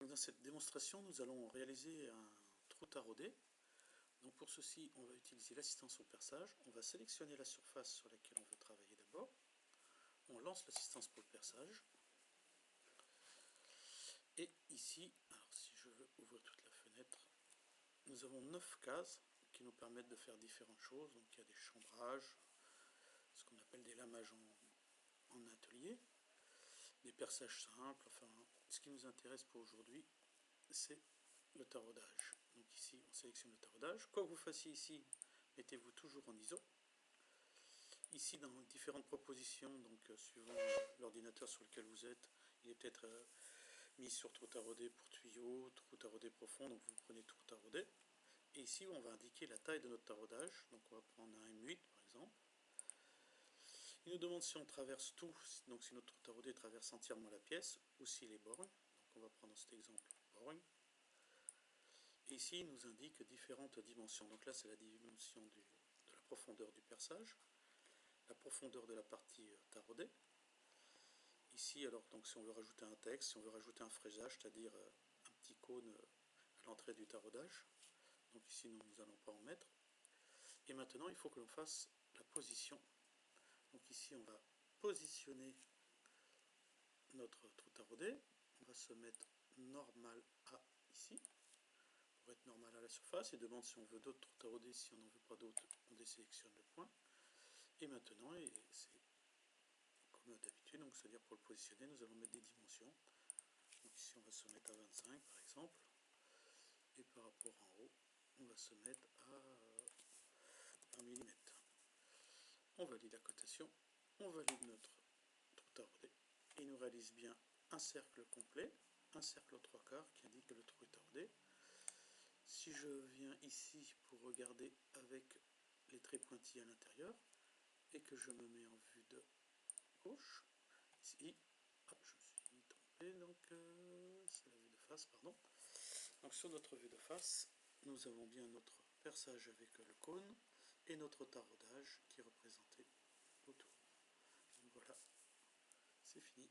Donc dans cette démonstration, nous allons réaliser un trou taraudé. Donc pour ceci, on va utiliser l'assistance au perçage. On va sélectionner la surface sur laquelle on veut travailler d'abord. On lance l'assistance pour le perçage. Et ici, alors si je veux ouvrir toute la fenêtre, nous avons 9 cases qui nous permettent de faire différentes choses. Donc il y a des chambrages, ce qu'on appelle des lamages en atelier, des perçages simples. Enfin, ce qui nous intéresse pour aujourd'hui, c'est le taraudage. Donc ici, on sélectionne le taraudage. Quoi que vous fassiez ici, mettez-vous toujours en ISO. Ici, dans différentes propositions, donc suivant l'ordinateur sur lequel vous êtes, il est peut-être mis sur trou taraudé pour tuyau, trou taraudé profond, donc vous prenez trou taraudé. Et ici, on va indiquer la taille de notre taraudage. Donc on va prendre un M8 par exemple. Il nous demande si on traverse tout, donc si notre trou taraudé traverse entièrement la pièce, ou s'il est borgne. Donc on va prendre cet exemple borgne. Et ici, il nous indique différentes dimensions. Donc là, c'est la dimension de la profondeur du perçage, la profondeur de la partie taraudée. Ici, alors, donc, si on veut rajouter un texte, si on veut rajouter un fraisage, c'est-à-dire un petit cône à l'entrée du taraudage. Donc ici, nous n'allons pas en mettre. Et maintenant, il faut que l'on fasse la position. Donc ici, on va positionner notre trou taraudé. On va se mettre normal à ici. Pour être normal à la surface, il demande si on veut d'autres trous taraudés. Si on n'en veut pas d'autres, on désélectionne le point. Et maintenant, et c'est comme d'habitude, donc c'est-à-dire pour le positionner, nous allons mettre des dimensions. Donc ici, on va se mettre à 25 par exemple. Et par rapport en haut, on va se mettre à 1 mm. On valide la cotation, on valide notre trou taraudé. Et il nous réalise bien un cercle complet, un cercle aux 3/4 qui indique que le trou est taraudé. Si je viens ici pour regarder avec les traits pointillés à l'intérieur, et que je me mets en vue de gauche, ici, hop, je me suis trompé, donc c'est la vue de face, pardon. Donc sur notre vue de face, nous avons bien notre perçage avec le cône et notre taraudage qui est représenté autour. Donc voilà, c'est fini.